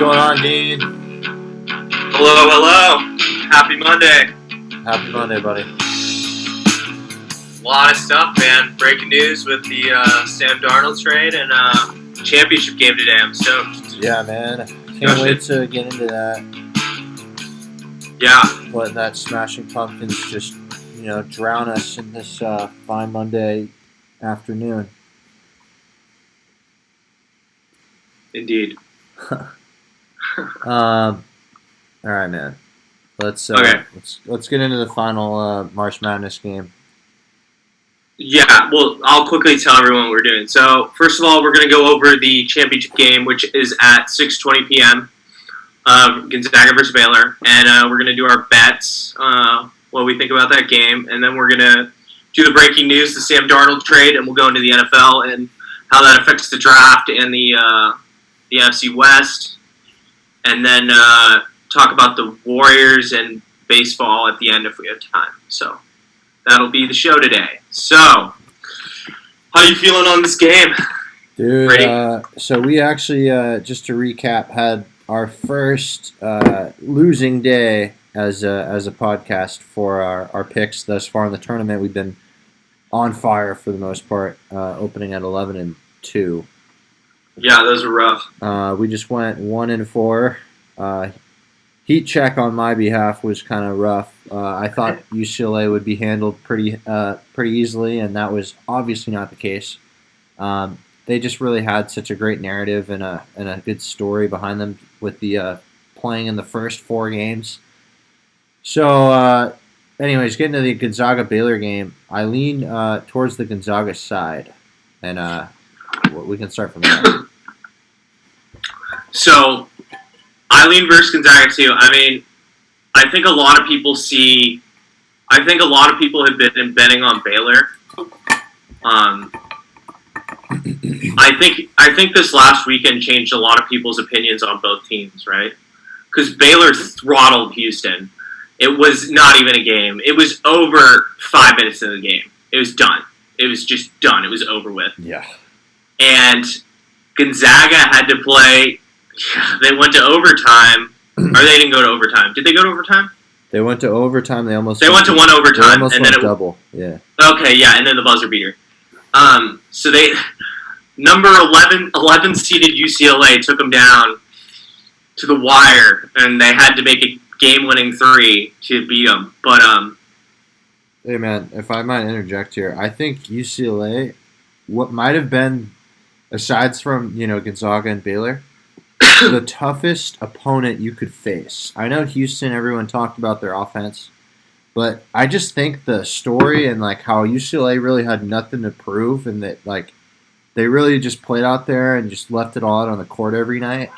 going on, Dean? Hello, hello. Happy Monday. Happy Monday, buddy. A lot of stuff, man. Breaking news with the Sam Darnold trade and championship game today. I'm stoked. Yeah, man. Can't wait to get into that. Yeah. Letting that Smashing Pumpkins just, drown us in this fine Monday afternoon. Indeed. All right, man. Let's get into the final March Madness game. Yeah, well, I'll quickly tell everyone what we're doing. So, first of all, we're going to go over the championship game, which is at 6:20 p.m. Gonzaga versus Baylor, and we're going to do our bets, what we think about that game, and then we're going to do the breaking news, the Sam Darnold trade, and we'll go into the NFL and how that affects the draft and the NFC West, and then talk about the Warriors and baseball at the end if we have time. So that'll be the show today. So, how you feeling on this game? Dude, Ready? So we actually, just to recap, had our first losing day as a podcast for our picks thus far in the tournament. We've been on fire for the most part, opening at 11-2. Yeah, those were rough. We just went 1-4. Heat check on my behalf was kind of rough. I thought UCLA would be handled pretty easily, and that was obviously not the case. They just really had such a great narrative and a good story behind them with the playing in the first 4 games. So, anyways, getting to the Gonzaga-Baylor game, I lean towards the Gonzaga side, and we can start from there. So, Eileen versus Gonzaga too. I mean, I think a lot of people have been betting on Baylor. I think this last weekend changed a lot of people's opinions on both teams, right? Because Baylor throttled Houston. It was not even a game. It was over 5 minutes into the game. It was done. It was just done. It was over with. Yeah. And Gonzaga had to play. They went to overtime, or they didn't go to overtime. Did they go to overtime? They went to overtime. They went to one overtime, and then double. Yeah. Okay, yeah, and then the buzzer beater. So they number 11 seeded UCLA took them down to the wire, and they had to make a game-winning 3 to beat them. But hey man, if I might interject here, I think UCLA, what might have been, aside from Gonzaga and Baylor, the toughest opponent you could face. I know Houston, everyone talked about their offense, but I just think the story and how UCLA really had nothing to prove, and that they really just played out there and just left it all out on the court every night.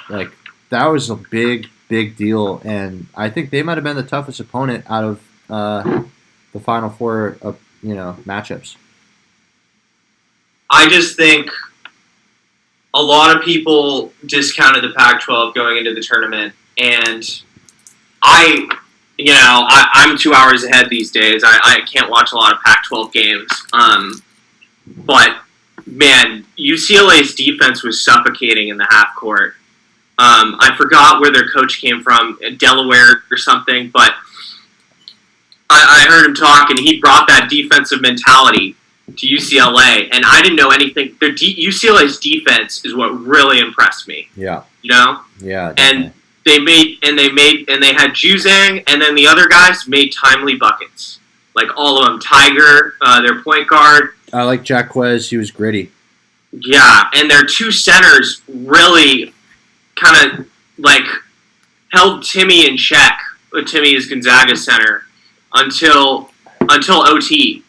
That was a big deal, and I think they might have been the toughest opponent out of the Final Four of matchups. I just think a lot of people discounted the Pac-12 going into the tournament, and I'm 2 hours ahead these days. I can't watch a lot of Pac-12 games, but man, UCLA's defense was suffocating in the half court. I forgot where their coach came from, Delaware or something, but I heard him talk, and he brought that defensive mentality to UCLA, and I didn't know anything. UCLA's defense is what really impressed me. Yeah. Yeah. Definitely. And they had Juzang, and then the other guys made timely buckets. All of them. Tiger, their point guard. I like Jacquez. He was gritty. Yeah, and their 2 centers really kind of held Timmy in check. Timmy is Gonzaga's center until OT.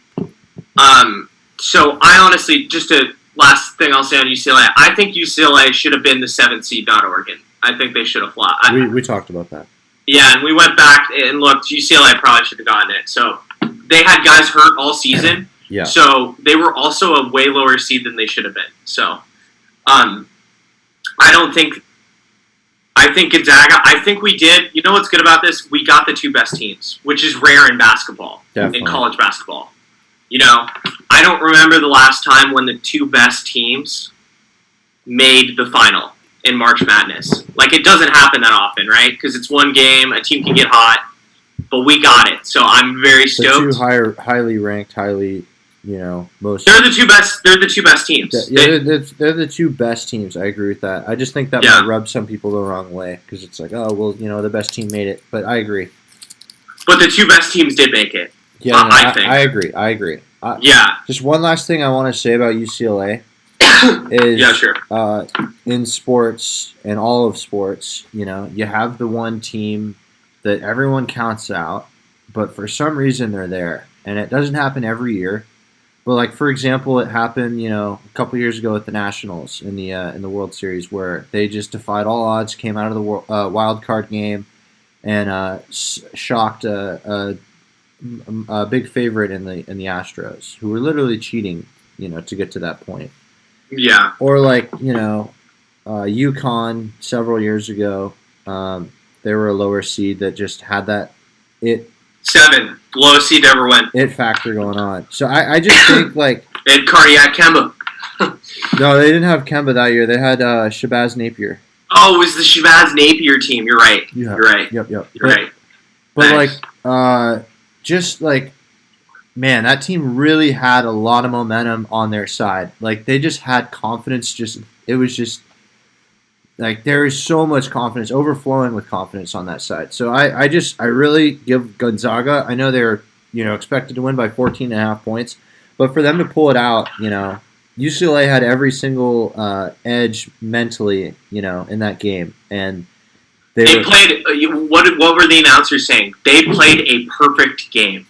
So I honestly, just a last thing I'll say on UCLA, I think UCLA should have been the 7th seed, not Oregon. I think they should have flopped. We talked about that. Yeah, and we went back and looked. UCLA probably should have gotten it. So they had guys hurt all season. Yeah. So they were also a way lower seed than they should have been. So I think Gonzaga, I think we did. You know what's good about this? We got the 2 best teams, which is rare in basketball, Definitely. in college basketball. I don't remember the last time when the 2 best teams made the final in March Madness. Like, it doesn't happen that often, right? Because it's one game, a team can get hot, but we got it. So I'm very stoked. The two highly ranked, most. They're the two best. They're the two best teams. They're the two best teams. I agree with that. I just think that might rub some people the wrong way because it's like, oh well, the best team made it. But I agree. But the two best teams did make it. Yeah, I think. I agree. Just one last thing I want to say about UCLA is in sports and all of sports, you have the one team that everyone counts out, but for some reason they're there, and it doesn't happen every year. But like for example, it happened a couple years ago with the Nationals in the World Series where they just defied all odds, came out of the wild card game, and shocked a big favorite in the Astros, who were literally cheating, to get to that point. Yeah. Or like UConn several years ago, they were a lower seed that just had that 7 lowest seed to ever win. It factor going on. So I just think like they had cardiac Kemba. No, they didn't have Kemba that year. They had Shabazz Napier. Oh, it was the Shabazz Napier team. You're right. Yeah. You're right. Yep. You're right. But nice. Just like, man, that team really had a lot of momentum on their side. Like, they just had confidence. It was just, like, there is so much confidence, overflowing with confidence on that side. So I really give Gonzaga, I know they're, expected to win by 14.5 points, but for them to pull it out, UCLA had every single edge mentally, in that game. And They played. What were the announcers saying? They played a perfect game.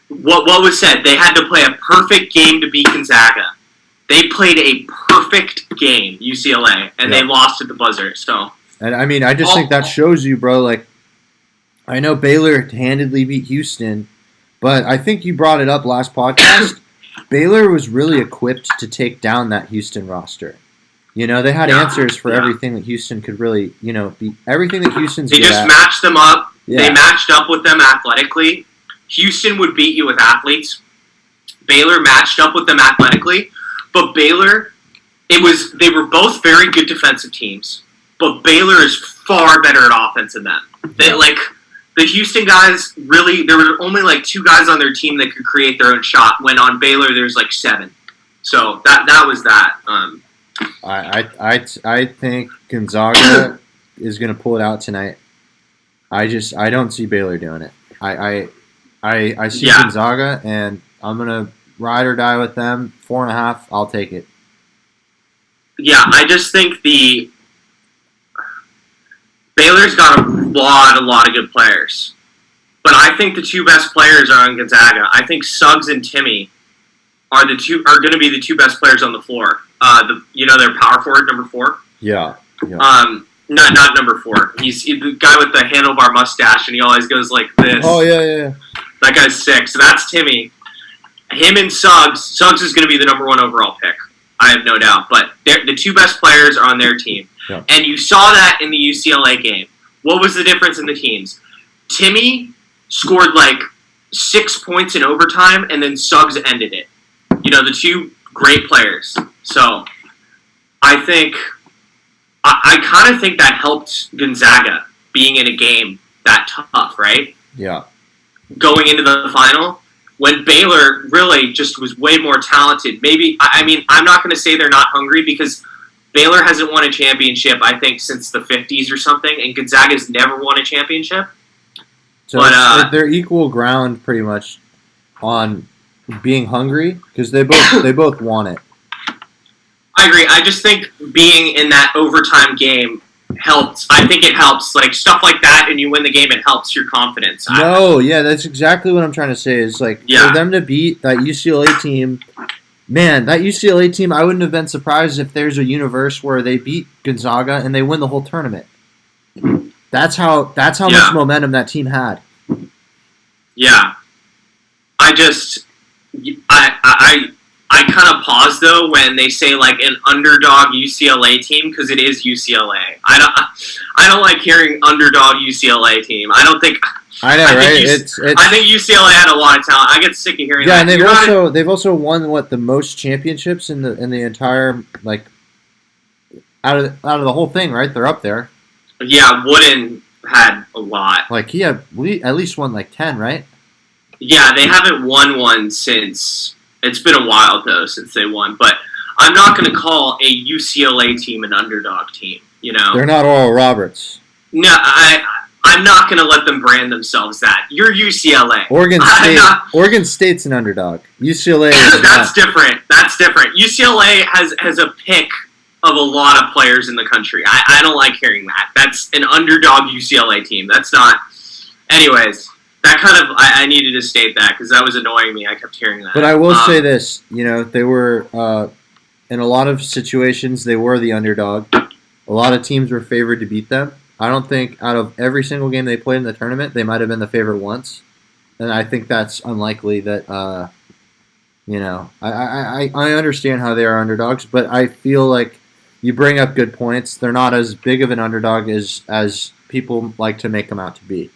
What was said? They had to play a perfect game to beat Gonzaga. They played a perfect game, UCLA, and they lost at the buzzer. So, and I mean, I just think that shows you, bro. Like, I know Baylor handedly beat Houston, but I think you brought it up last podcast. Baylor was really equipped to take down that Houston roster. They had answers for everything that Houston could really, be everything that Houston's They good just at. matched them up. Yeah. They matched up with them athletically. Houston would beat you with athletes. Baylor matched up with them athletically. But Baylor, they were both very good defensive teams. But Baylor is far better at offense than them. The Houston guys really, there were only like 2 guys on their team that could create their own shot, when on Baylor there's like 7. So that was that. I think Gonzaga is going to pull it out tonight. I don't see Baylor doing it. I see Gonzaga, and I'm going to ride or die with them. 4.5, I'll take it. Yeah, I just think Baylor's got a lot of good players. But I think the 2 best players are on Gonzaga. I think Suggs and Timmy are going to be the 2 best players on the floor. Their power forward, number 4. Yeah. Not number 4. He's the guy with the handlebar mustache, and he always goes like this. Oh yeah. That guy's sick. So that's Timmy. Him and Suggs. Suggs is going to be the number 1 overall pick. I have no doubt. But the 2 best players are on their team, and you saw that in the UCLA game. What was the difference in the teams? Timmy scored like 6 points in overtime, and then Suggs ended it. The 2 great players. So I kind of think that helped Gonzaga being in a game that tough, right? Yeah. Going into the final, when Baylor really just was way more talented. Maybe, I'm not going to say they're not hungry, because Baylor hasn't won a championship, I think, since the 50s or something, and Gonzaga's never won a championship. So they're equal ground pretty much on being hungry, because they both want it. I agree. I just think being in that overtime game helps. I think it helps. Like, stuff like that, and you win the game, it helps your confidence. That's exactly what I'm trying to say. Is like for them to beat that UCLA team. Man, that UCLA team, I wouldn't have been surprised if there's a universe where they beat Gonzaga and they win the whole tournament. That's how much momentum that team had. Yeah. I kind of pause though when they say like an underdog UCLA team, because it is UCLA. I don't like hearing underdog UCLA team. I don't think. I know, right? I think UCLA had a lot of talent. I get sick of hearing that. Yeah, and they've also won the most championships in the entire out of the whole thing, right? They're up there. Yeah, Wooden had a lot. Like he at least won like 10, right? Yeah, they haven't won one since. It's been a while though since they won. But I'm not going to call a UCLA team an underdog team. You know, They're not Oral Roberts. no, I'm not going to let them brand themselves that. You're UCLA. Oregon State's an underdog. UCLA is That's different. That's different. UCLA has a pick of a lot of players in the country. I don't like hearing that. That's an underdog UCLA team. That's not. Anyways, that kind of I needed to state that because that was annoying me. I kept hearing that. But I will say this. They were in a lot of situations they were the underdog. A lot of teams were favored to beat them. I don't think out of every single game they played in the tournament, they might have been the favorite once. And I think that's unlikely that, I understand how they are underdogs, but I feel like you bring up good points. They're not as big of an underdog as people like to make them out to be.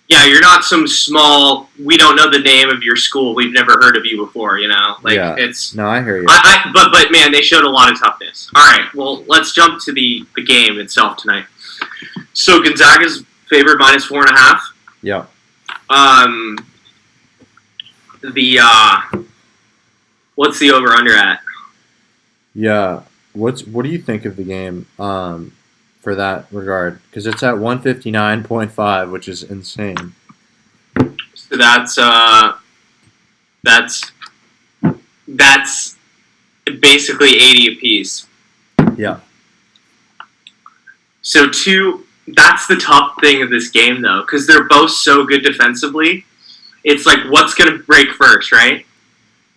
Yeah, you're not some small, we don't know the name of your school, we've never heard of you before, It's no, I hear you. But man, they showed a lot of toughness. All right, well, let's jump to the game itself tonight. So Gonzaga's favored -4.5. Yeah. What's the over under at? Yeah. What do you think of the game for that regard? Because it's at 159.5, which is insane. So that's basically 80 apiece. Yeah. So that's the tough thing of this game though, because they're both so good defensively. It's like what's going to break first, right?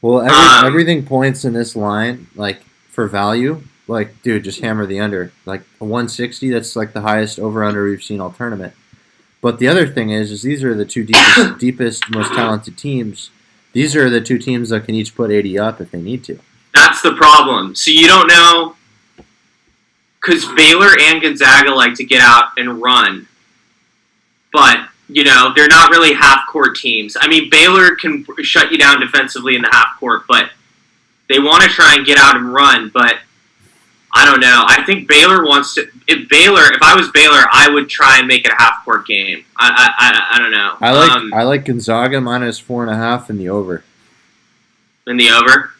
Well, everything points in this line, like for value. Like, dude, just hammer the under. Like a 160, that's like the highest over/under we've seen all tournament. But the other thing is these are the two deepest, most talented teams. These are the two teams that can each put 80 up if they need to. That's the problem. So you don't know, because Baylor and Gonzaga like to get out and run, but they're not really half-court teams. I mean, Baylor can shut you down defensively in the half-court, but they want to try and get out and run, but I don't know. I think Baylor wants to. If I was Baylor, I would try and make it a half-court game. I don't know. I like Gonzaga -4.5 in the over. In the over,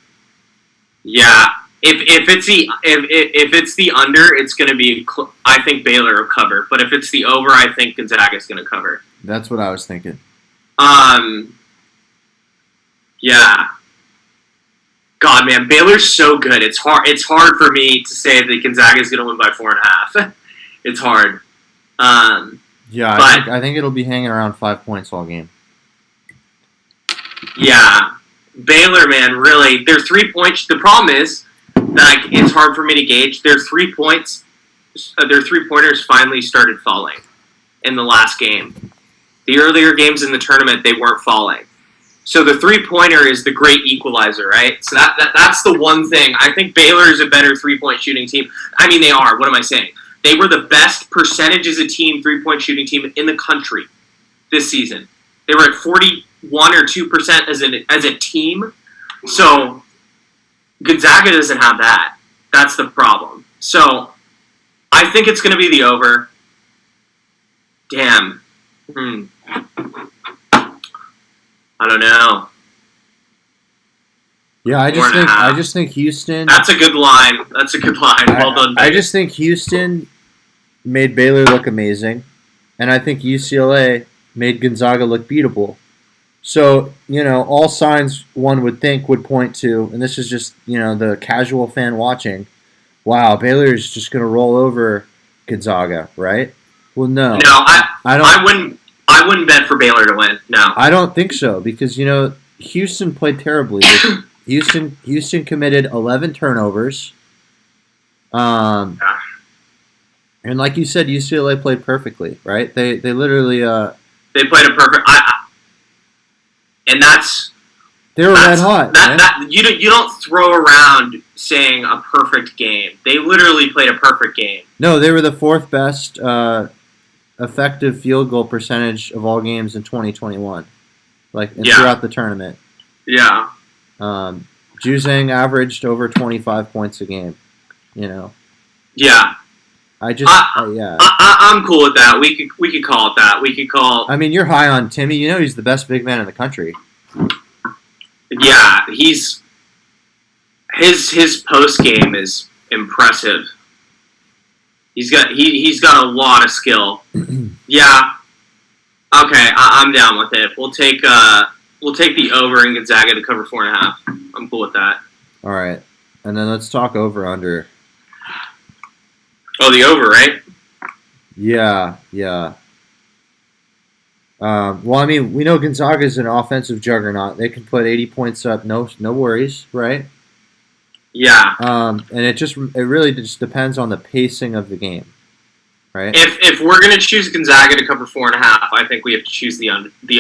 yeah. If it's the under, it's going to be. I think Baylor will cover, but if it's the over, I think Gonzaga is going to cover. That's what I was thinking. Yeah. God, man, Baylor's so good. It's hard. It's hard for me to say that Gonzaga is going to win by 4.5. It's hard. Yeah, I think it'll be hanging around 5 points all game. Yeah, Baylor, man, really. Their 3 points. The problem is, like, it's hard for me to gauge. Their 3 points. Their 3-pointers finally started falling in the last game. The earlier games in the tournament, they weren't falling. So the 3-pointer is the great equalizer, right? So that's the one thing. I think Baylor is a better 3-point shooting team. I mean, they are. What am I saying? They were the best percentage as a team 3-point shooting team in the country this season. They were at 41 or 2% as a team. So Gonzaga doesn't have that. That's the problem. So I think it's going to be the over. Damn. I don't know. Yeah, I just think Houston. That's a good line. Well done, I just think Houston made Baylor look amazing, and I think UCLA made Gonzaga look beatable. So, all signs one would think would point to, and this is just, the casual fan watching, wow, Baylor's just going to roll over Gonzaga, right? Well, no. No, I wouldn't bet for Baylor to win. No. I don't think so because, Houston played terribly. Houston committed 11 turnovers. And like you said, UCLA played perfectly, right? They literally they played a perfect and they were red hot. You don't throw around saying a perfect game. They literally played a perfect game. No, they were the fourth best effective field goal percentage of all games in 2021, throughout the tournament. Yeah. Juzang averaged over 25 points a game. Yeah. I'm cool with that. We could call it that. We could call. I mean, you're high on Timmy. You know he's the best big man in the country. Yeah, his post game is impressive. He's got a lot of skill. Yeah. Okay, I'm down with it. We'll take the over in Gonzaga to cover 4.5. I'm cool with that. All right, and then let's talk over under. Oh, the over, right? Yeah. Well, I mean, we know Gonzaga is an offensive juggernaut. They can put 80 points up, no worries, right? Yeah. And it really just depends on the pacing of the game, right? If we're gonna choose Gonzaga to cover 4.5, I think we have to choose the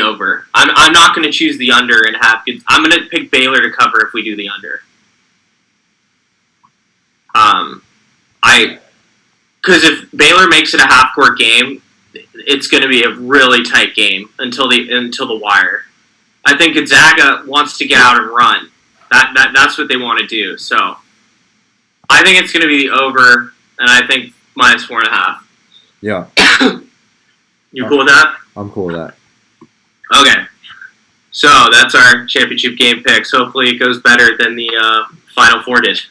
over. I'm not gonna choose the under and have. I'm gonna pick Baylor to cover if we do the under. Because if Baylor makes it a half-court game, it's going to be a really tight game until the wire. I think Gonzaga wants to get out and run. That's what they want to do. So I think it's going to be the over, and I think minus 4.5. Yeah. You cool with that? I'm cool with that. Okay. So that's our championship game picks. Hopefully it goes better than the Final Four did.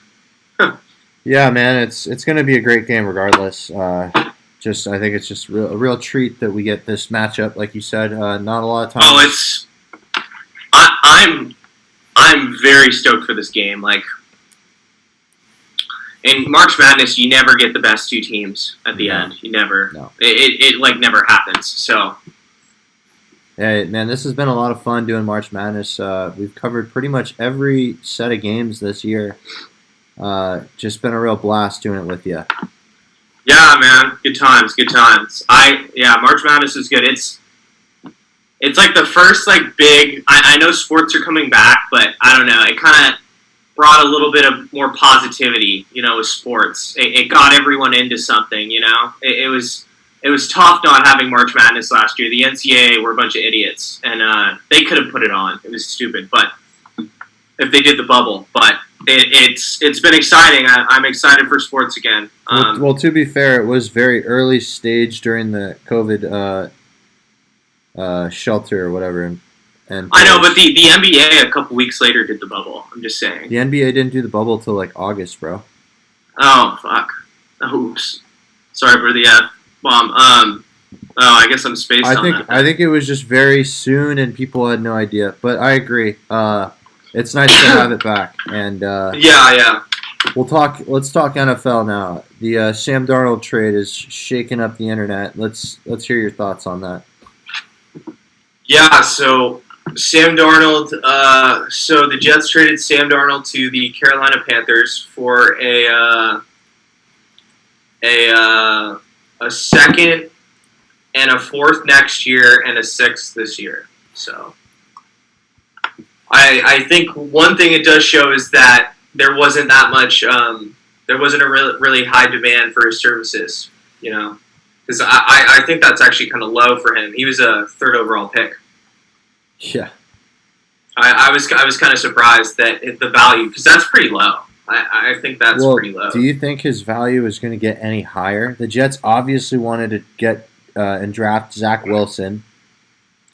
Yeah, man, it's going to be a great game regardless. I think it's just a real treat that we get this matchup, like you said. Not a lot of time. Oh, I'm very stoked for this game. Like in March Madness, you never get the best two teams at the end. You never. No. It like never happens. So. Hey, man, this has been a lot of fun doing March Madness. We've covered pretty much every set of games this year. Just been a real blast doing it with you. Yeah, man. Good times. March Madness is good. It's like the first like big. I know sports are coming back, but I don't know. It kind of brought a little bit of more positivity, with sports. It got everyone into something, It was tough not having March Madness last year. The NCAA were a bunch of idiots, and they could have put it on. It was stupid, but if they did the bubble, but. It's been exciting. I'm excited for sports again. Well, to be fair, it was very early stage during the COVID shelter or whatever. And I know, but the NBA a couple weeks later did the bubble. I'm just saying. The NBA didn't do the bubble till like August, bro. Oh fuck! Oops. Sorry for the bomb. I guess I'm spaced on that. I think it was just very soon, and people had no idea. But I agree. It's nice to have it back, and yeah. Let's talk NFL now. The Sam Darnold trade is shaking up the internet. Let's hear your thoughts on that. Yeah, so Sam Darnold. So the Jets traded Sam Darnold to the Carolina Panthers for a second and a fourth next year and a sixth this year. So. I think one thing it does show is that there wasn't that much, there wasn't a really high demand for his services, because I think that's actually kind of low for him. He was a third overall pick. Yeah. I was kind of surprised that the value, because that's pretty low. I think that's pretty low. Do you think his value is going to get any higher? The Jets obviously wanted to get and draft Zach Wilson,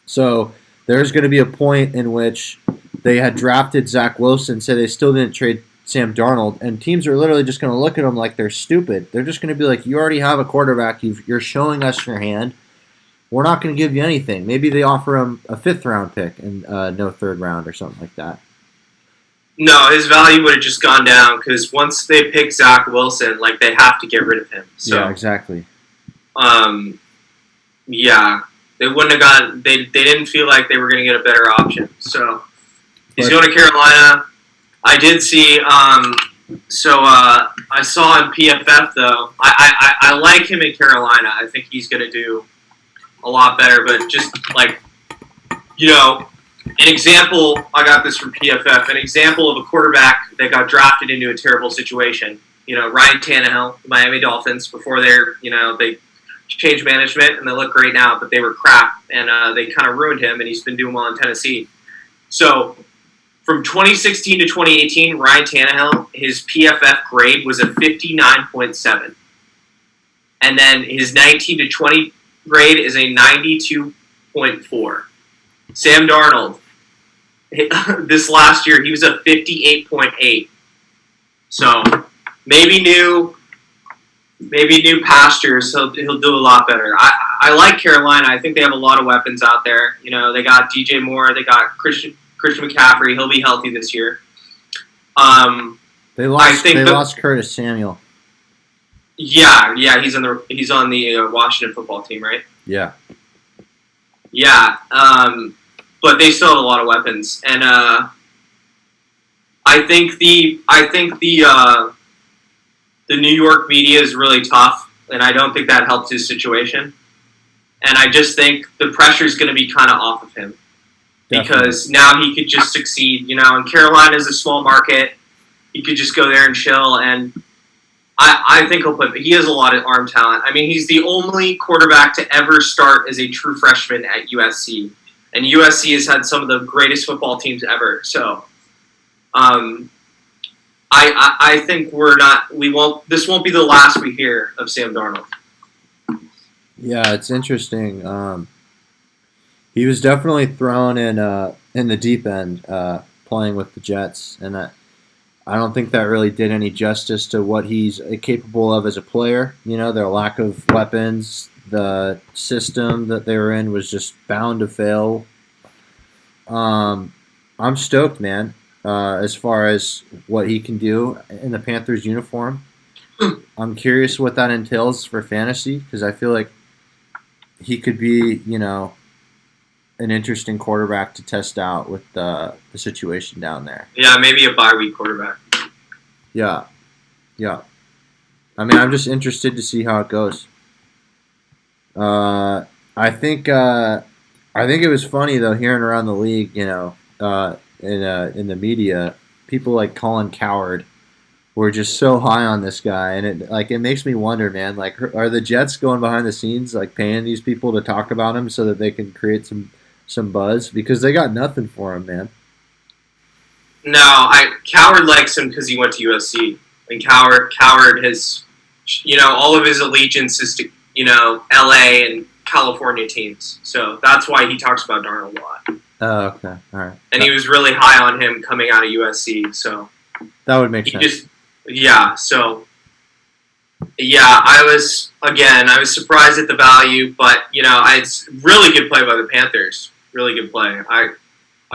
so there's going to be a point in which they had drafted Zach Wilson, so they still didn't trade Sam Darnold, and teams are literally just going to look at him like they're stupid. They're just going to be like, you already have a quarterback. You're showing us your hand. We're not going to give you anything. Maybe they offer him a fifth-round pick and no third round or something like that. No, his value would have just gone down because once they pick Zach Wilson, like they have to get rid of him. So, yeah, exactly. Yeah. They wouldn't have gotten. They didn't feel like they were going to get a better option. So he's going to Carolina. I did see. I saw in PFF though. I like him in Carolina. I think he's going to do a lot better. But just like an example. I got this from PFF. An example of a quarterback that got drafted into a terrible situation. Ryan Tannehill, the Miami Dolphins, before they changed management and they look great now, but they were crap and they kind of ruined him, and he's been doing well in Tennessee. So From 2016 to 2018, Ryan Tannehill, his PFF grade was a 59.7. And then his 19 to 20 grade is a 92.4. Sam Darnold, this last year, he was a 58.8. So maybe new pastures. He'll do a lot better. I like Carolina. I think they have a lot of weapons out there. You know, they got DJ Moore. They got Christian McCaffrey. He'll be healthy this year. They lost Curtis Samuel. Yeah, he's on the Washington football team, right? Yeah. Yeah, but they still have a lot of weapons, and I think the New York media is really tough, and I don't think that helps his situation. And I just think the pressure is going to be kind of off of him. Definitely. Because now he could just succeed, you know, and Carolina is a small market. He could just go there and chill, and I think he has a lot of arm talent. I mean, he's the only quarterback to ever start as a true freshman at USC, and USC has had some of the greatest football teams ever. So, I think this won't be the last we hear of Sam Darnold. Yeah, it's interesting. He was definitely thrown in the deep end playing with the Jets, and I don't think that really did any justice to what he's capable of as a player. You know, their lack of weapons, the system that they were in was just bound to fail. I'm stoked, man, as far as what he can do in the Panthers uniform. I'm curious what that entails for fantasy, because I feel like he could be, you know, an interesting quarterback to test out with the situation down there. Yeah, maybe a bye week quarterback. Yeah. I mean, I'm just interested to see how it goes. I think it was funny though, hearing around the league, you know, in the media, people like Colin Cowherd were just so high on this guy, and it makes me wonder, man. Like, are the Jets going behind the scenes, like paying these people to talk about him so that they can create some buzz, because they got nothing for him, man. No, Cowherd likes him because he went to USC, and Cowherd has, you know, all of his allegiance is to, you know, LA and California teams, so that's why he talks about Darnold a lot. Oh, okay, all right. And he was really high on him coming out of USC, so that would make sense. I was surprised at the value, but you know, it's really good play by the Panthers. Really good play. I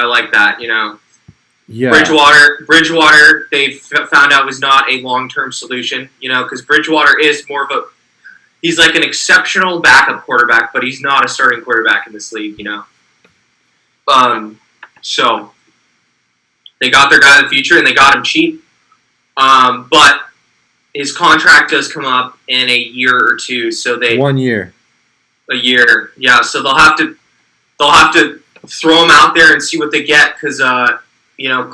like that. You know, yeah. Bridgewater, they found out was not a long-term solution. You know, because Bridgewater is more of he's like an exceptional backup quarterback, but he's not a starting quarterback in this league. You know, so they got their guy of the future, and they got him cheap. But his contract does come up in a year or two, so 1 year. A year, yeah. So they'll have to throw him out there and see what they get, because you know,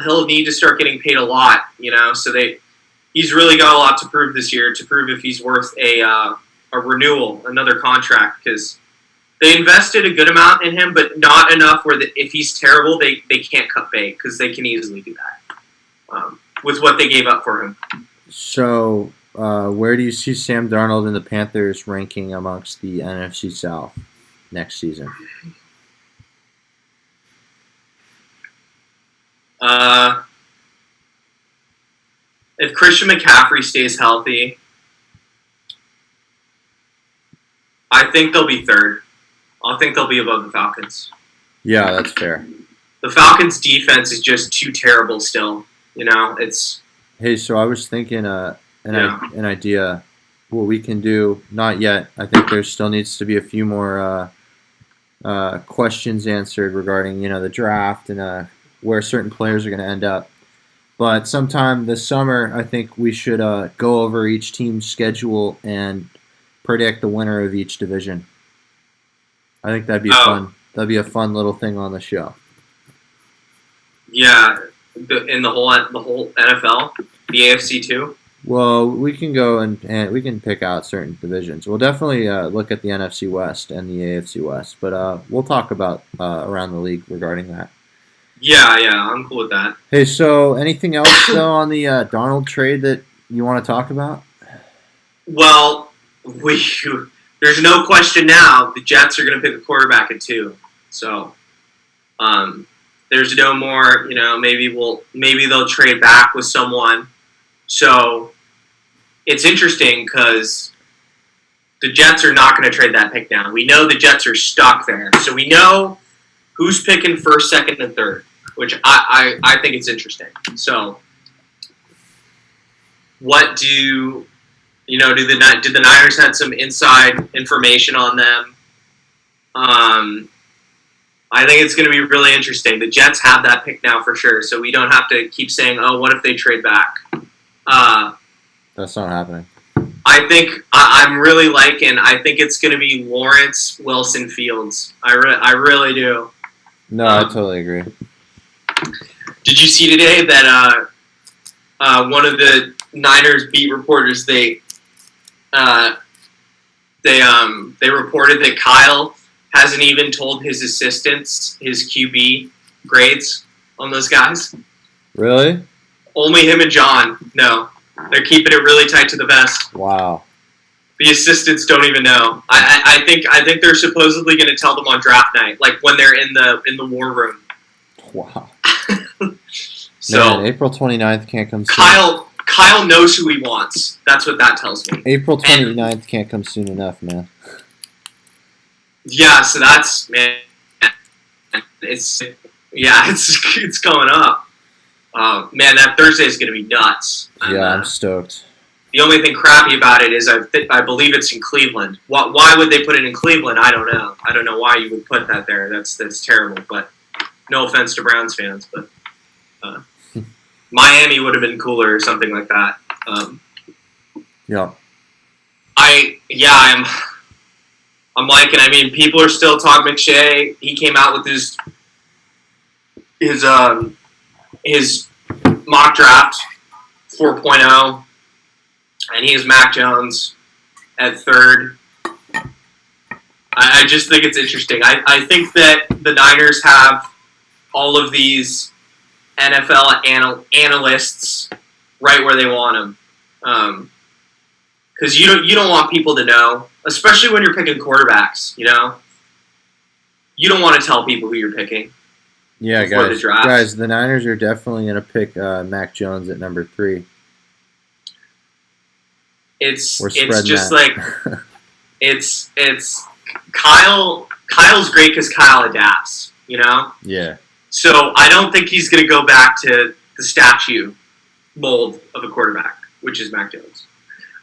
he'll need to start getting paid a lot. You know, so he's really got a lot to prove this year, to prove if he's worth a renewal, another contract, because they invested a good amount in him, but not enough where if he's terrible, they can't cut bait, because they can easily do that with what they gave up for him. So, where do you see Sam Darnold and the Panthers ranking amongst the NFC South next season? If Christian McCaffrey stays healthy, I think they'll be third. I think they'll be above the Falcons. Yeah, that's fair. The Falcons' defense is just too terrible still. You know, it's... Hey, so I was thinking an idea, what we can do. Not yet. I think there still needs to be a few more questions answered regarding, you know, the draft and where certain players are going to end up. But sometime this summer, I think we should go over each team's schedule and predict the winner of each division. I think that'd be fun. That'd be a fun little thing on the show. Yeah, in the whole NFL, the AFC too. Well, we can go and we can pick out certain divisions. We'll definitely look at the NFC West and the AFC West, but we'll talk about around the league regarding that. Yeah, I'm cool with that. Hey, so anything else though on the Darnold trade that you want to talk about? Well, we there's no question now the Jets are going to pick a quarterback at 2. So there's no more. Maybe they'll trade back with someone. So it's interesting because the Jets are not going to trade that pick down. We know the Jets are stuck there. So we know who's picking first, second, and third, which I think it's interesting. So what do did the Niners have some inside information on them? I think it's going to be really interesting. The Jets have that pick now for sure, so we don't have to keep saying, "Oh, what if they trade back?" That's not happening. I think I'm really liking. I think it's going to be Lawrence Wilson Fields. I really do. No, I totally agree. Did you see today that one of the Niners beat reporters they reported that Kyle hasn't even told his assistants his QB grades on those guys. Really? Only him and John know. They're keeping it really tight to the vest. Wow. The assistants don't even know. I think they're supposedly going to tell them on draft night, like when they're in the war room. Wow. So Man, April 29th can't come soon. Kyle knows who he wants. That's what that tells me. April 29th can't come soon enough, man. Yeah, so that's man. It's going up. Man, that Thursday is going to be nuts. Yeah, I'm stoked. The only thing crappy about it is I believe it's in Cleveland. Why would they put it in Cleveland? I don't know. I don't know why you would put that there. That's terrible. But no offense to Browns fans, but Miami would have been cooler or something like that. Yeah. I'm liking. I mean, people are still talking McShay. He came out with his mock draft 4.0, and he has Mac Jones at 3rd. I just think it's interesting. I think that the Niners have all of these NFL analysts right where they want them, because you don't want people to know, especially when you're picking quarterbacks. You don't want to tell people who you're picking. Yeah, guys, the Niners are definitely going to pick Mac Jones at number 3. It's just like it's Kyle's great because Kyle adapts. Yeah. So I don't think he's going to go back to the statue mold of a quarterback, which is Mac Jones.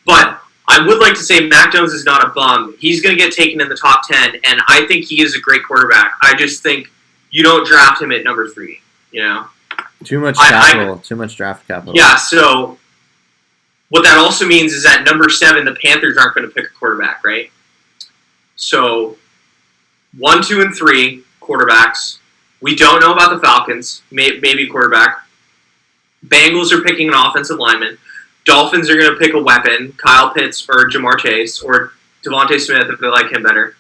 But I would like to say Mac Jones is not a bum. He's going to get taken in the top 10, and I think he is a great quarterback. I just think you don't draft him at number 3. Too much capital. Too much draft capital. Yeah. So what that also means is at number 7, the Panthers aren't going to pick a quarterback, right? So 1, 2, and 3 quarterbacks. We don't know about the Falcons. Maybe quarterback. Bengals are picking an offensive lineman. Dolphins are going to pick a weapon. Kyle Pitts or Jamar Chase or Devontae Smith if they like him better.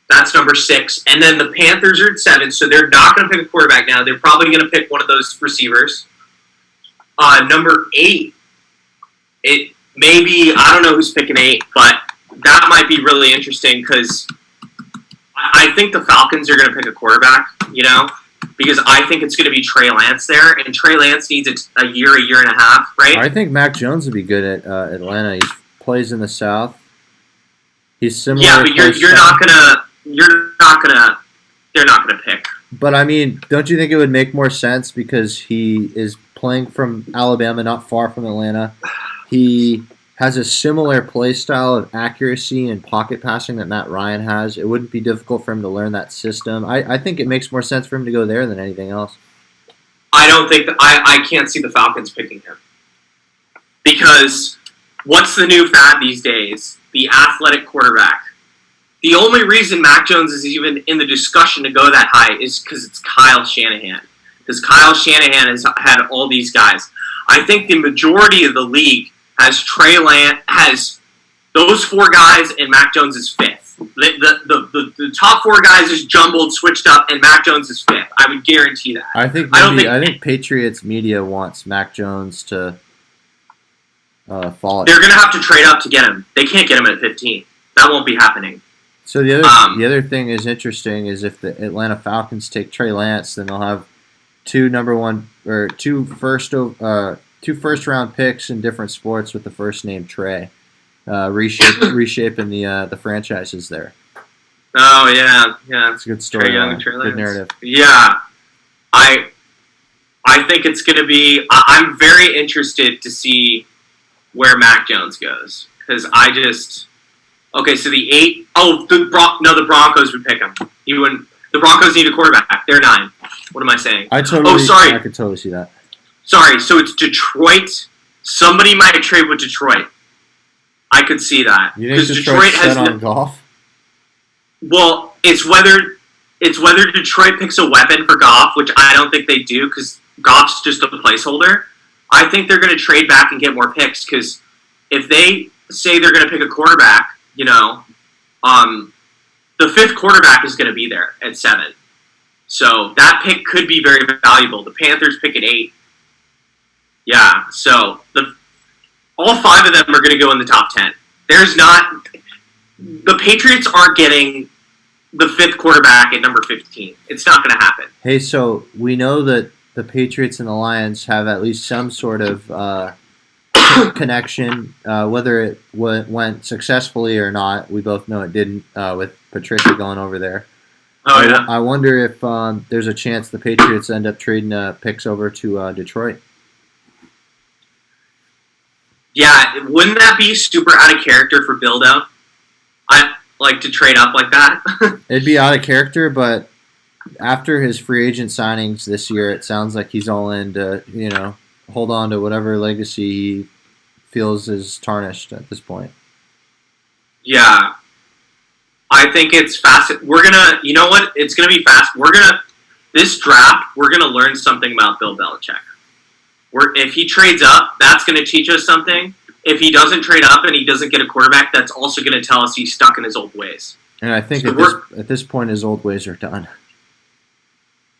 That's number 6. And then the Panthers are at 7, so they're not going to pick a quarterback now. They're probably going to pick one of those receivers. Number 8, I don't know who's picking 8, but that might be really interesting because I think the Falcons are going to pick a quarterback, because I think it's going to be Trey Lance there, and Trey Lance needs a year and a half, right? I think Mac Jones would be good at Atlanta. He plays in the South. He's similar. Yeah, but they're not gonna pick. But I mean, don't you think it would make more sense because he is playing from Alabama, not far from Atlanta? He has a similar play style of accuracy and pocket passing that Matt Ryan has. It wouldn't be difficult for him to learn that system. I think it makes more sense for him to go there than anything else. I don't think I can't see the Falcons picking him because what's the new fad these days? The athletic quarterback. The only reason Mac Jones is even in the discussion to go that high is because it's Kyle Shanahan. Because Kyle Shanahan has had all these guys. I think the majority of the league has Trey Lance, has those 4 guys, and Mac Jones is 5th. The top four guys is jumbled, switched up, and Mac Jones is fifth. I would guarantee that. I think Patriots media wants Mac Jones to fall. They're going to have to trade up to get him. They can't get him at 15. That won't be happening. So the other thing is interesting is if the Atlanta Falcons take Trey Lance, then they'll have two first round picks in different sports with the first name Trey, reshaping the franchises there. Oh yeah, it's a good story. Good narrative. Yeah, I think it's going to be. I'm very interested to see where Mac Jones goes because I just. Okay, so the 8. Oh, the Broncos would pick him. The Broncos need a quarterback. They're 9. What am I saying? I could totally see that. Sorry, so it's Detroit. Somebody might trade with Detroit. I could see that. You think Detroit has on Goff? Well, it's whether Detroit picks a weapon for Goff, which I don't think they do because Goff's just a placeholder. I think they're going to trade back and get more picks because if they say they're going to pick a quarterback, the 5th quarterback is going to be there at 7. So that pick could be very valuable. The Panthers pick at 8. Yeah, so all 5 of them are going to go in the top 10. The Patriots aren't getting the 5th quarterback at number 15. It's not going to happen. Hey, so we know that the Patriots and the Lions have at least some sort of connection, whether it went successfully or not. We both know it didn't with Patricia going over there. Oh, yeah. I wonder if there's a chance the Patriots end up trading picks over to Detroit. Yeah, wouldn't that be super out of character for Bill, though? I like to trade up like that. It'd be out of character, but after his free agent signings this year, it sounds like he's all in to, hold on to whatever legacy he feels is tarnished at this point. Yeah. I think it's fast. You know what? It's going to be fast. This draft, we're going to learn something about Bill Belichick. If he trades up, that's going to teach us something. If he doesn't trade up and he doesn't get a quarterback, that's also going to tell us he's stuck in his old ways. And I think at this point, his old ways are done.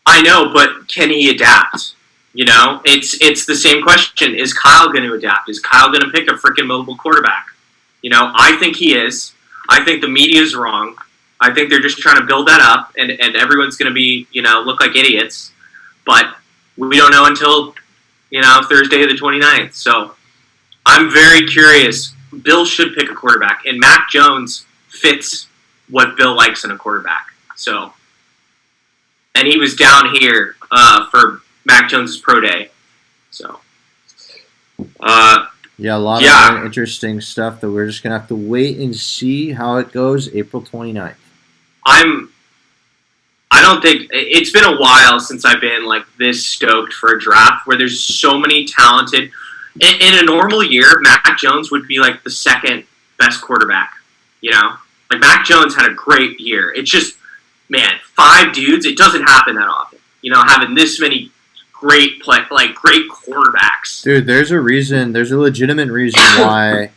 I know, but can he adapt? It's the same question. Is Kyle going to adapt? Is Kyle going to pick a freaking mobile quarterback? I think he is. I think the media is wrong. I think they're just trying to build that up, and everyone's going to be, look like idiots. But we don't know until, Thursday the 29th. So I'm very curious. Bill should pick a quarterback, and Mac Jones fits what Bill likes in a quarterback. So, and he was down here for Mac Jones' pro day. So, yeah, a lot of interesting stuff that we're just going to have to wait and see how it goes April 29th. I don't think it's been a while since I've been like this stoked for a draft where there's so many talented. In a normal year, Mac Jones would be like the second best quarterback. Like Mac Jones had a great year. It's just, man, 5 dudes. It doesn't happen that often. Having this many great quarterbacks. Dude, there's a reason. There's a legitimate reason why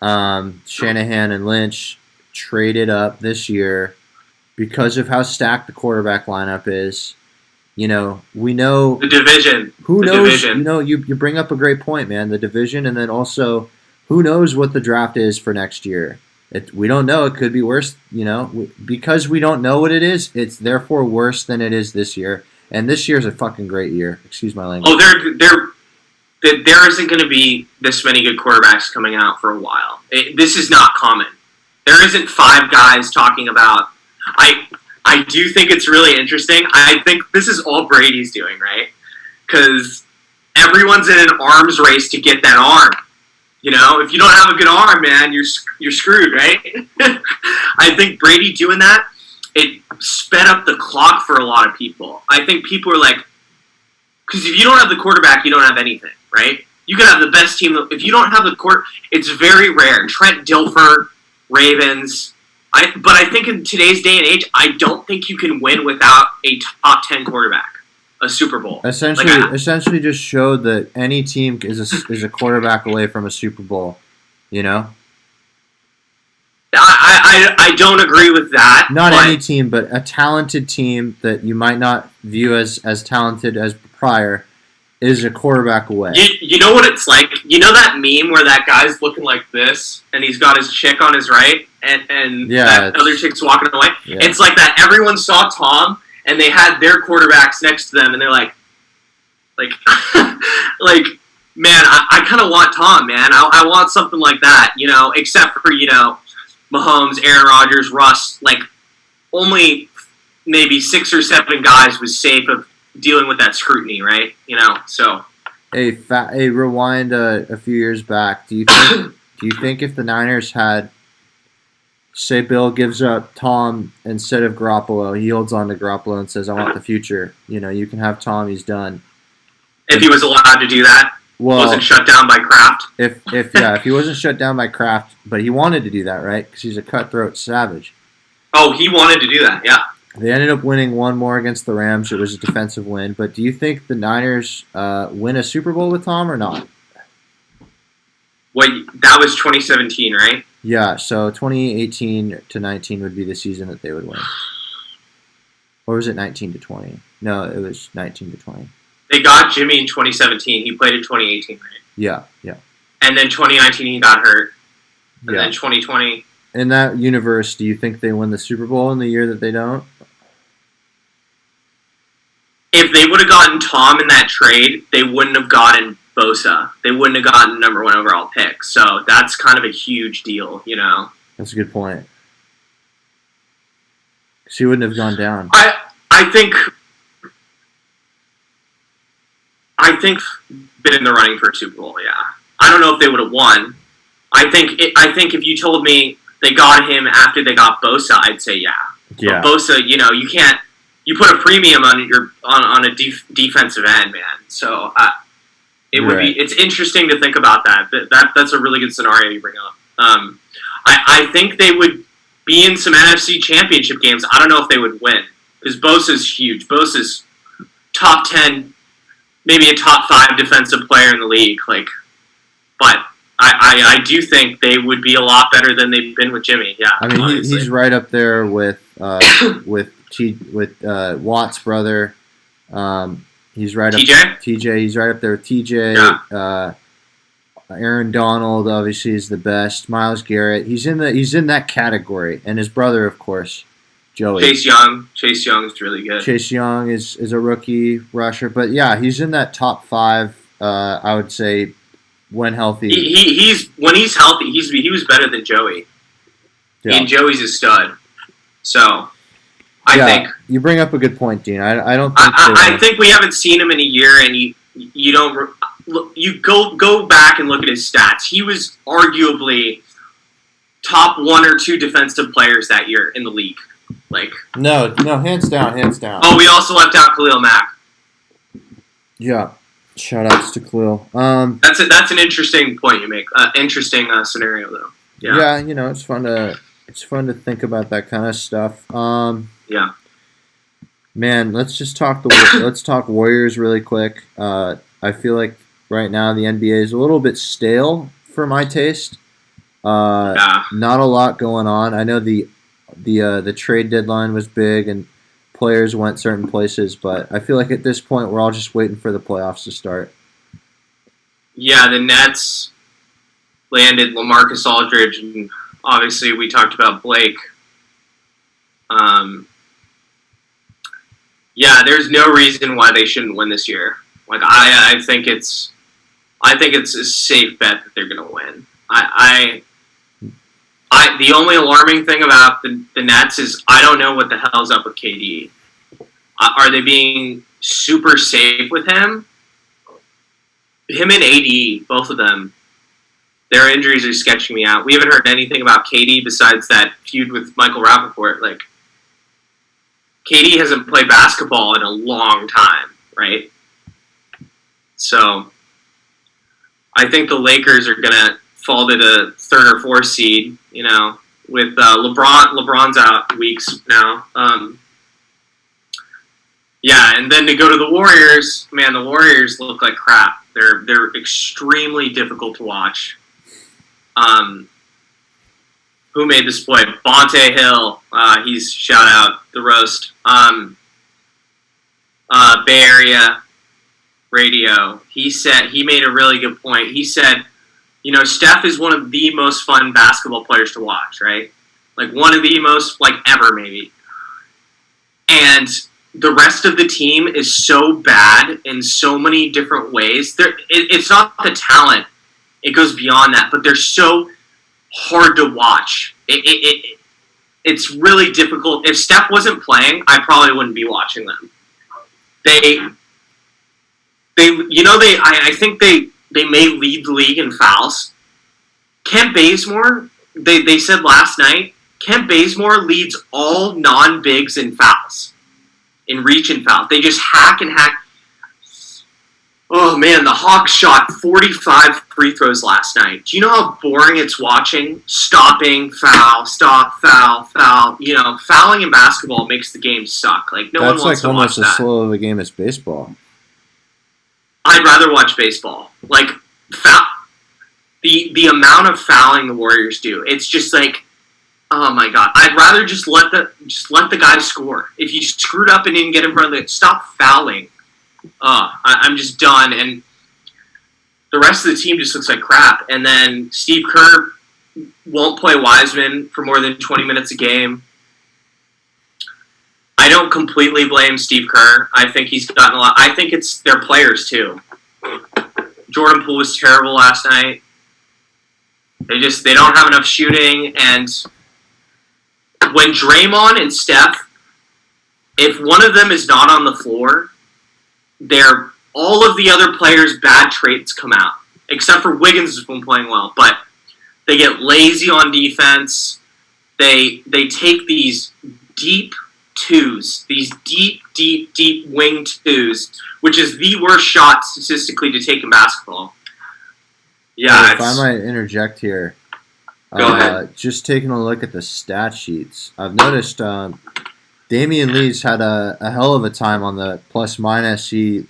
Shanahan and Lynch traded up this year. Because of how stacked the quarterback lineup is, we know the division. Who knows? Division. You bring up a great point, man. The division, and then also, who knows what the draft is for next year? We don't know. It could be worse. Because we don't know what it is. It's therefore worse than it is this year. And this year's a fucking great year. Excuse my language. Oh, there isn't going to be this many good quarterbacks coming out for a while. This is not common. There isn't 5 guys talking about. I do think it's really interesting. I think this is all Brady's doing, right? Because everyone's in an arms race to get that arm. If you don't have a good arm, man, you're screwed, right? I think Brady doing that, it sped up the clock for a lot of people. I think people are like, because if you don't have the quarterback, you don't have anything, right? You can have the best team. If you don't have the it's very rare. Trent Dilfer, Ravens. But I think in today's day and age, I don't think you can win without a top 10 quarterback, a Super Bowl. Essentially, just showed that any team is a quarterback away from a Super Bowl. I I don't agree with that. Not any team, but a talented team that you might not view as talented as prior is a quarterback away. You know what it's like? You know that meme where that guy's looking like this, and he's got his chick on his right, and that other chick's walking away? Yeah. It's like that. Everyone saw Tom, and they had their quarterbacks next to them, and they're like, man, I kind of want Tom, man. I want something like that, except for, Mahomes, Aaron Rodgers, Russ, only maybe 6 or 7 guys was safe of dealing with that scrutiny, right? So. Hey, rewind a few years back. Do you think if the Niners had, say, Bill gives up Tom instead of Garoppolo, he holds on to Garoppolo and says, "I want the future. You can have Tom. He's done." If he was allowed to do that, wasn't shut down by Kraft. If he wasn't shut down by Kraft, but he wanted to do that, right? Because he's a cutthroat savage. Oh, he wanted to do that, yeah. They ended up winning one more against the Rams. It was a defensive win. But do you think the Niners win a Super Bowl with Tom or not? Wait, that was 2017, right? Yeah, so 2018 to 19 would be the season that they would win. Or was it 19 to 20? No, it was 19 to 20. They got Jimmy in 2017. He played in 2018, right? Yeah. And then 2019 he got hurt. And then 2020. In that universe, do you think they win the Super Bowl in the year that they don't? If they would have gotten Tom in that trade, they wouldn't have gotten Bosa. They wouldn't have gotten number 1 overall pick. So that's kind of a huge deal, That's a good point. Because he wouldn't have gone down. I think been in the running for a Super Bowl, yeah. I don't know if they would have won. I think if you told me they got him after they got Bosa, I'd say yeah. Yeah. But Bosa, you put a premium on a defensive end, man. So it would be. It's interesting to think about that. That's a really good scenario you bring up. I think they would be in some NFC Championship games. I don't know if they would win because Bosa's huge. Bosa's top 10, maybe a top 5 defensive player in the league. But I do think they would be a lot better than they've been with Jimmy. Yeah, I mean he's right up there with Watt's brother. He's right TJ? up TJ. He's right up there with TJ. Yeah. Aaron Donald obviously is the best. Myles Garrett. He's in that category, and his brother, of course, Joey. Chase Young is really good. Chase Young is a rookie rusher, but yeah, he's in that top 5. I would say when healthy. When he's healthy, he was better than Joey. Yeah. And Joey's a stud. So I think you bring up a good point, Dean. I don't think I think we haven't seen him in a year, and you don't. You go back and look at his stats. He was arguably top 1 or 2 defensive players that year in the league. No, hands down. Oh, we also left out Khalil Mack. Yeah, shout outs to Khalil. That's an interesting point you make. Interesting scenario though. Yeah, it's fun to think about that kind of stuff. Yeah. Man, let's talk Warriors really quick. I feel like right now the NBA is a little bit stale for my taste. Not a lot going on. I know the trade deadline was big and players went certain places, but I feel like at this point we're all just waiting for the playoffs to start. Yeah, the Nets landed LaMarcus Aldridge, and obviously we talked about Blake. Yeah, there's no reason why they shouldn't win this year. I think it's a safe bet that they're going to win. The only alarming thing about the Nets is I don't know what the hell's up with KD. Are they being super safe with him? Him and AD, both of them, their injuries are sketching me out. We haven't heard anything about KD besides that feud with Michael Rappaport. KD hasn't played basketball in a long time, right? So I think the Lakers are going to fall to the 3rd or 4th seed, with LeBron's out weeks now. Yeah, and then to go to the Warriors, man, the Warriors look like crap. They're extremely difficult to watch. who made this play? Bonte Hill. He's shout out the roast. Bay Area radio. He made a really good point. He said, Steph is one of the most fun basketball players to watch, right? Like one of the most, like ever maybe. And the rest of the team is so bad in so many different ways. It's not the talent. It goes beyond that, but they're so hard to watch. It's really difficult. If Steph wasn't playing, I probably wouldn't be watching them. I think they may lead the league in fouls. Kent Bazemore, they said last night, Kent Bazemore leads all non-bigs in fouls, in reach and fouls. They just hack and hack. Oh man, the Hawks shot 45 free throws last night. Do you know how boring it's watching? Stopping, foul, stop, foul, foul. Fouling in basketball makes the game suck. Like no one wants to watch that. That's like almost as slow of a game as baseball. I'd rather watch baseball. Like the amount of fouling the Warriors do, it's just like, oh my god! I'd rather just let the guy score. If you screwed up and didn't get in front of it, stop fouling. I'm just done. And the rest of the team just looks like crap. And then Steve Kerr won't play Wiseman for more than 20 minutes a game. I don't completely blame Steve Kerr. I think he's gotten a lot. I think it's their players too. Jordan Poole was terrible last night. They don't have enough shooting. And when Draymond and Steph, if one of them is not on the floor, all of the other players' bad traits come out. Except for Wiggins has been playing well, but they get lazy on defense. They take these deep twos, these deep wing twos, which is the worst shot statistically to take in basketball. Yeah, if I might interject here, go ahead. Just taking a look at the stat sheets, I've noticed Damian Lee's had a hell of a time on the plus minus. I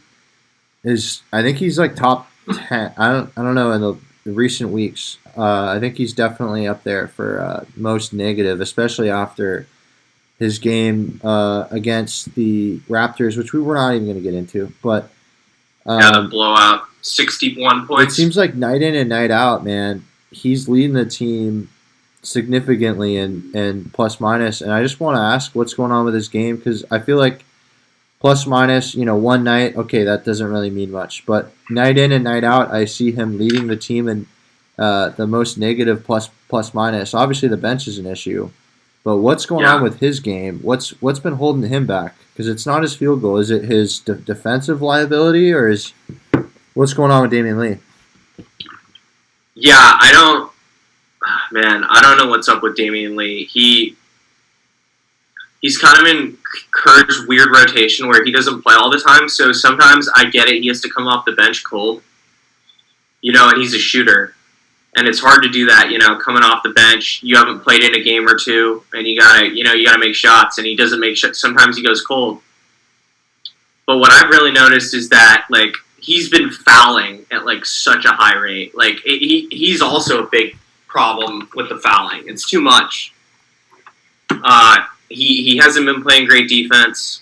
think he's like top 10. I don't know in the recent weeks. I think he's definitely up there for most negative, especially after his game against the Raptors, which we were not even going to get into. But the blowout, 61 points. It seems like night in and night out, man, he's leading the team significantly in plus minus, and I just want to ask what's going on with his game, because I feel like plus minus, one night, okay, that doesn't really mean much, but night in and night out, I see him leading the team in the most negative plus minus. Obviously, the bench is an issue, but what's going on with his game? What's been holding him back? Because it's not his field goal. Is it his defensive liability, or what's going on with Damian Lee? Yeah, I don't know what's up with Damian Lee. He's kind of in Kerr's weird rotation where he doesn't play all the time, so sometimes I get it, he has to come off the bench cold. And he's a shooter. And it's hard to do that, coming off the bench. You haven't played in a game or two, and you gotta make shots, and he doesn't make shots. Sometimes he goes cold. But what I've really noticed is that, like, he's been fouling at, like, such a high rate. Like, he's also a big problem with the fouling. It's too much. He hasn't been playing great defense,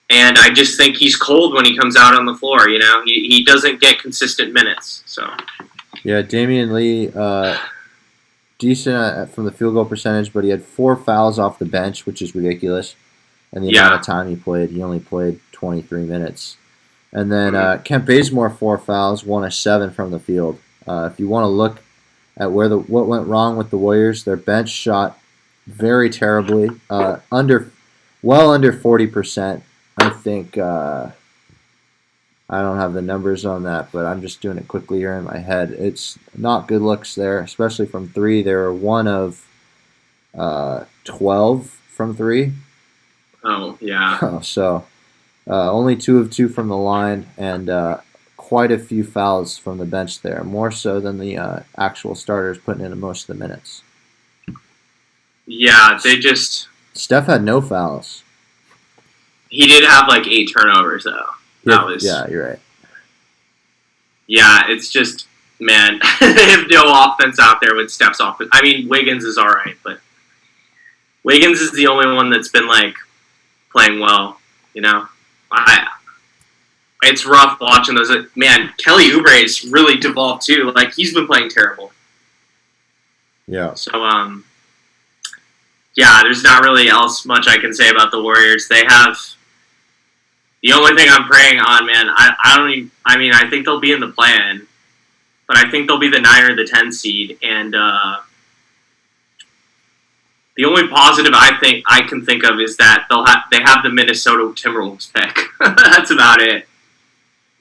and I just think he's cold when he comes out on the floor. He doesn't get consistent minutes. So yeah, Damian Lee, decent from the field goal percentage, but he had 4 fouls off the bench, which is ridiculous. And the amount of time he played, he only played 23 minutes. And then Kent Bazemore, 4 fouls, 1 of 7 from the field. If you want to look at what went wrong with the Warriors, their bench shot very terribly, well under 40%. I think I don't have the numbers on that, but I'm just doing it quickly here in my head. It's not good looks there, especially from 3. They were 1 of 12 from 3. Oh yeah. So only 2 of 2 from the line, and quite a few fouls from the bench there, more so than the actual starters putting in most of the minutes. Yeah, Steph had no fouls. He did have like 8 turnovers though. Yeah, you're right. Yeah, it's just man, they have no offense out there when Steph's off. I mean, Wiggins is all right, but Wiggins is the only one that's been like playing well. You know, it's rough watching those. Man, Kelly Oubre's really devolved too. Like he's been playing terrible. Yeah. So yeah, there's not really else much I can say about the Warriors. They have the only thing I'm praying on, man. I don't even. I mean, I think they'll be in the play-in, but I think they'll be the 9 or the 10 seed. And the only positive I can think of is that they have the Minnesota Timberwolves pick. That's about it.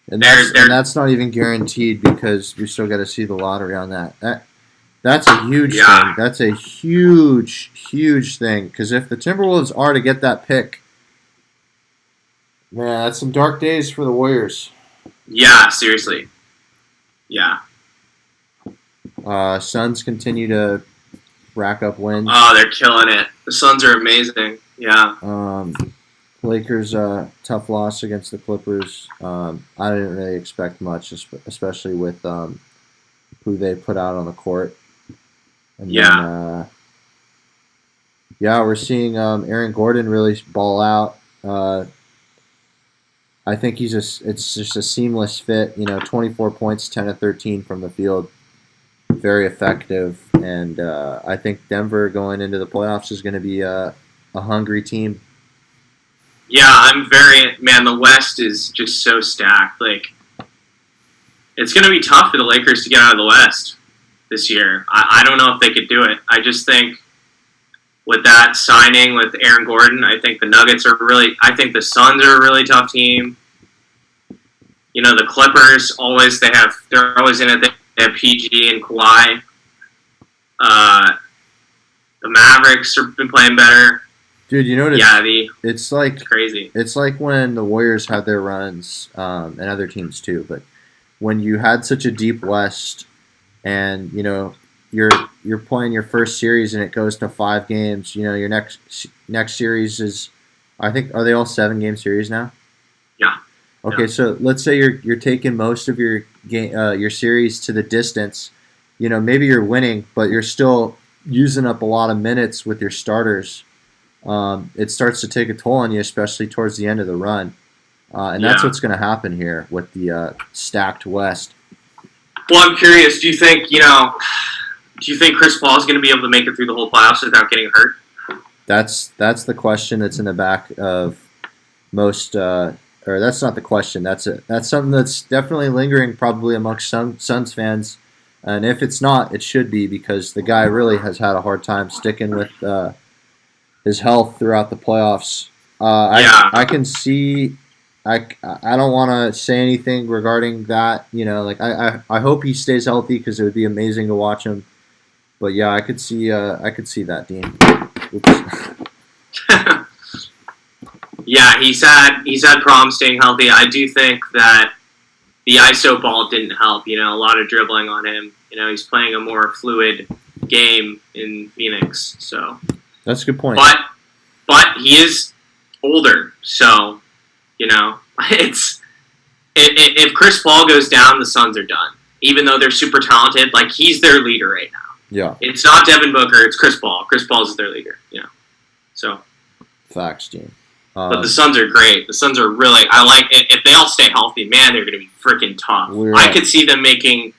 And that's not even guaranteed because we still got to see the lottery on that. That's a huge thing. That's a huge, huge thing. Because if the Timberwolves are to get that pick, man, that's some dark days for the Warriors. Yeah, seriously. Yeah. Suns continue to rack up wins. Oh, they're killing it. The Suns are amazing. Yeah. Lakers, tough loss against the Clippers. I didn't really expect much, especially with who they put out on the court. And then, we're seeing Aaron Gordon really ball out. I think it's just a seamless fit. 24 points, 10 of 13 from the field. Very effective. And I think Denver going into the playoffs is going to be a hungry team. Yeah, the West is just so stacked. Like, it's going to be tough for the Lakers to get out of the West this year. I don't know if they could do it. I just think with that signing with Aaron Gordon, I think the Nuggets I think the Suns are a really tough team. The Clippers, they're always in it. They have PG and Kawhi. The Mavericks have been playing better. Dude, it's crazy. It's like when the Warriors had their runs, and other teams too. But when you had such a deep West, and you're playing your first series and it goes to 5 games. Your next series is, I think, are they all 7-game series now? Yeah. Okay, yeah. So let's say you're taking most of your your series to the distance. Maybe you're winning, but you're still using up a lot of minutes with your starters. It starts to take a toll on you, especially towards the end of the run. And that's what's going to happen here with the stacked West. Well, I'm curious. Do you think Chris Paul is going to be able to make it through the whole playoffs without getting hurt? That's the question that's in the back of most. Or that's not the question. That's something that's definitely lingering probably amongst some Suns fans. And if it's not, it should be because the guy really has had a hard time sticking with his health throughout the playoffs. I can see. I don't want to say anything regarding that. I hope he stays healthy because it would be amazing to watch him. But yeah, I could see that, Dean. Yeah, he's had problems staying healthy. I do think that the ISO ball didn't help. A lot of dribbling on him. He's playing a more fluid game in Phoenix. So that's a good point. But he is older, so it's if Chris Paul goes down, the Suns are done. Even though they're super talented, like he's their leader right now. Yeah, it's not Devin Booker, it's Chris Paul. Chris Paul's their leader. So facts, Dean. But the Suns are great. The Suns are really. I like it. If they all stay healthy, man, they're going to be freaking tough. I could see them making.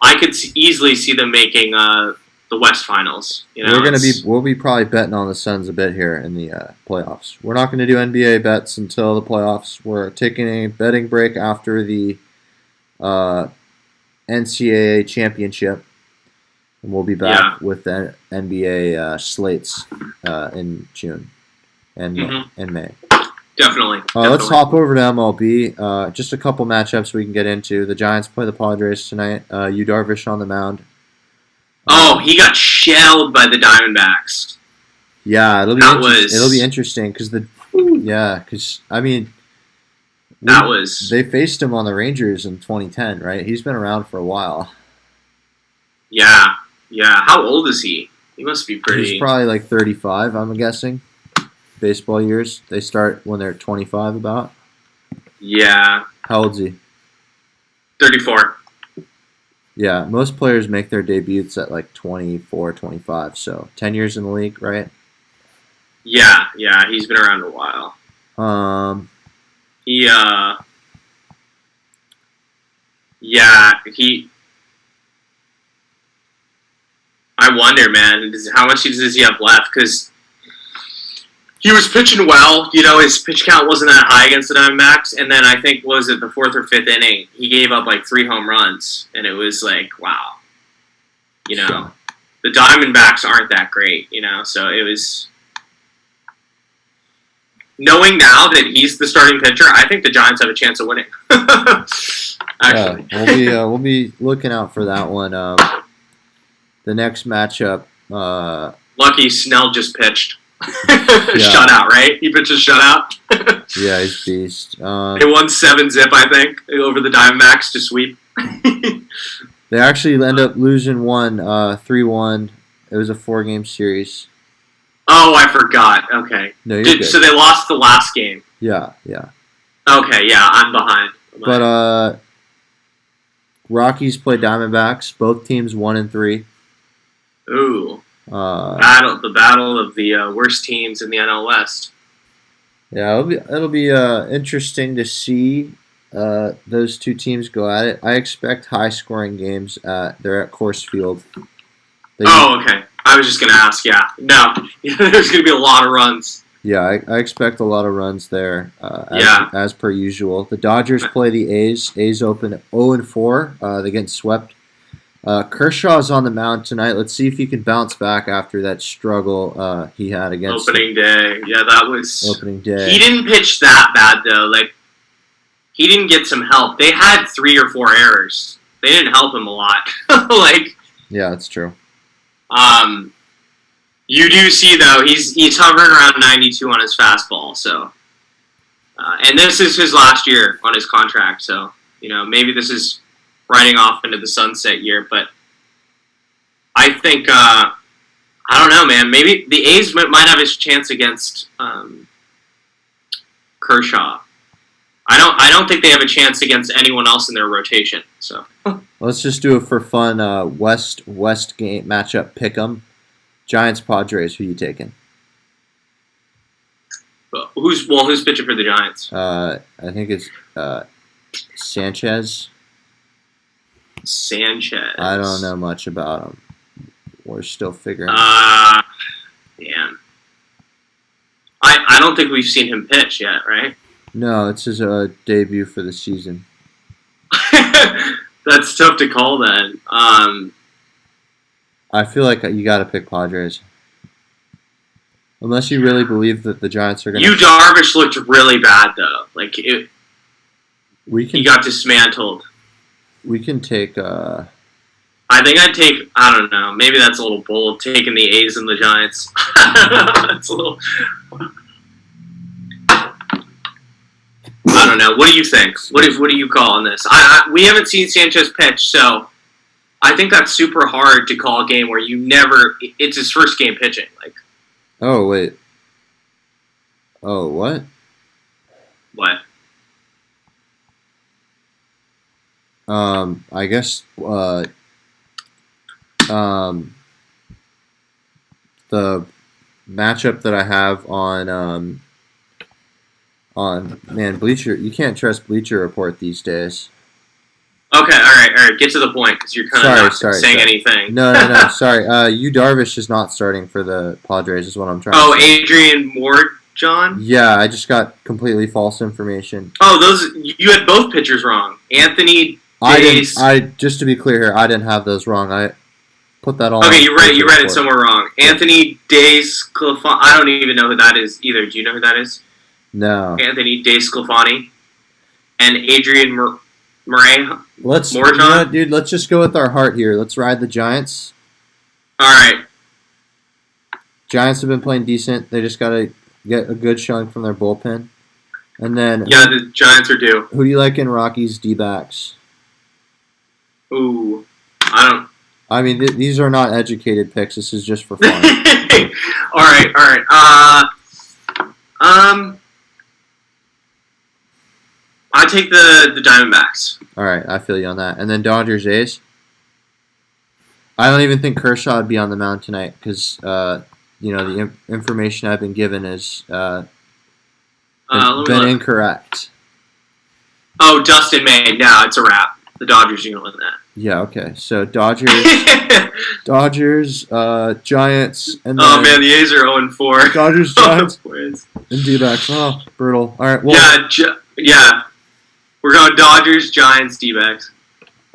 I could easily see them making the West Finals. We'll be probably betting on the Suns a bit here in the playoffs. We're not going to do NBA bets until the playoffs. We're taking a betting break after the NCAA championship, and we'll be back with the NBA slates in June and May. Definitely. Let's hop over to MLB. Just a couple matchups we can get into. The Giants play the Padres tonight. Yu Darvish on the mound. He got shelled by the Diamondbacks. Yeah, it'll be interesting because they faced him on the Rangers in 2010, right? He's been around for a while. Yeah. How old is he? He must be pretty. He's probably like 35, I'm guessing. Baseball years, they start when they're 25 about. Yeah. How old's he? 34. Yeah, most players make their debuts at like 24, 25. So 10 years in the league, right? Yeah, he's been around a while. Um, He, he. I wonder, man, how much does he have left? Because he was pitching well. His pitch count wasn't that high against the Diamondbacks. And then I think, was it the 4th or 5th inning, he gave up like 3 home runs. And it was like, wow. The Diamondbacks aren't that great, So it was... Knowing now that he's the starting pitcher, I think the Giants have a chance of winning. Actually. Yeah, we'll be looking out for that one. The next matchup... Lucky Snell just pitched. Shutout, right? He pitched a shutout. Yeah, he's beast. They won 7-0, I think, over the Diamondbacks to sweep. They actually end up losing 3-1. It was a 4-game series. Oh, I forgot. Okay. No, you're good. So they lost the last game. Yeah. Okay, yeah, I'm behind. But Rockies play Diamondbacks. Both teams 1-3. Ooh. The battle of the worst teams in the NL West. Yeah, it'll be interesting to see those two teams go at it. I expect high-scoring games. They're at Coors Field. Okay. I was just going to ask, yeah. No, there's going to be a lot of runs. Yeah, I expect a lot of runs there, as per usual. The Dodgers play the A's. A's open at 0-4. They get swept. Kershaw's on the mound tonight. Let's see if he can bounce back after that struggle he had against opening day. Yeah, that was opening day. He didn't pitch that bad though. Like, he didn't get some help. They had 3 or 4 errors. They didn't help him a lot. Yeah, that's true. You do see though he's hovering around 92 on his fastball. So, and this is his last year on his contract. So maybe this is riding off into the sunset year. But I think I don't know, man. Maybe the A's might have his chance against Kershaw. I don't think they have a chance against anyone else in their rotation. So let's just do it for fun. West game matchup pick'em. Giants Padres. Who you taking? Who's pitching for the Giants? I think it's Sanchez. Sanchez. I don't know much about him. We're still figuring. Man. I don't think we've seen him pitch yet, right? No, it's his debut for the season. That's tough to call then. I feel like you got to pick Padres. Unless you really believe that the Giants are going to... Darvish looked really bad, though. He got dismantled. We can take... I think I'd take... I don't know. Maybe that's a little bold, taking the A's and the Giants. That's a little... I don't know. What do you think? What do you call on this? We haven't seen Sanchez pitch, so I think that's super hard to call a game where you never... It's his first game pitching. Oh, wait. Oh, what? What? I guess the matchup that I have on Bleacher, you can't trust Bleacher Report these days. Okay, all right. Get to the point because you're kind of not saying anything. No. Sorry. Darvish is not starting for the Padres. Is what I'm trying to say. Oh, Adrian Moore, John? Yeah, I just got completely false information. Oh, you had both pitchers wrong. Anthony Days. Just to be clear here, I didn't have those wrong. I put that all. Okay, you read it somewhere wrong. Anthony DeSclafani. I don't even know who that is either. Do you know who that is? No. Anthony DeSclafani and Adrian Murray. Let's just go with our heart here. Let's ride the Giants. All right. Giants have been playing decent. They just got to get a good showing from their bullpen. And then the Giants are due. Who do you like in Rockies D-backs? Ooh, I don't. I mean, these are not educated picks. This is just for fun. All right. I take the Diamondbacks. All right, I feel you on that. And then Dodgers A's. I don't even think Kershaw would be on the mound tonight because the information I've been given has been incorrect. Oh, Dustin May. No, it's a wrap. The Dodgers are going to win that. Yeah, okay. So Dodgers, Giants, and oh man, the A's are 0-4. Dodgers, Giants, and D-backs. Oh, brutal. All right. Well, yeah. We're going Dodgers, Giants, D-backs.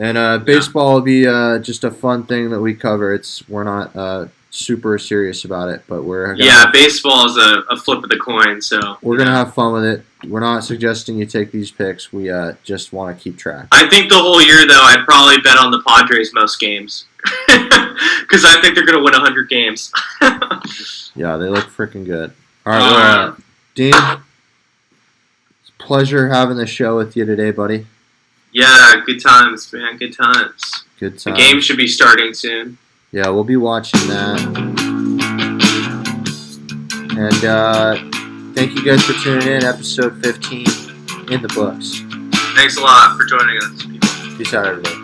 And baseball will be just a fun thing that we cover. We're not super serious about it, but we're baseball is a flip of the coin. So we're gonna have fun with it. We're not suggesting you take these picks. We just want to keep track. I think the whole year, though, I'd probably bet on the Padres most games because I think they're gonna win 100 games. Yeah, they look freaking good. All right, Dean. It's a pleasure having the show with you today, buddy. Yeah, good times, man. Good times. Good times. The game should be starting soon. Yeah, we'll be watching that. And thank you guys for tuning in. Episode 15 in the books. Thanks a lot for joining us, people. Peace out, everybody.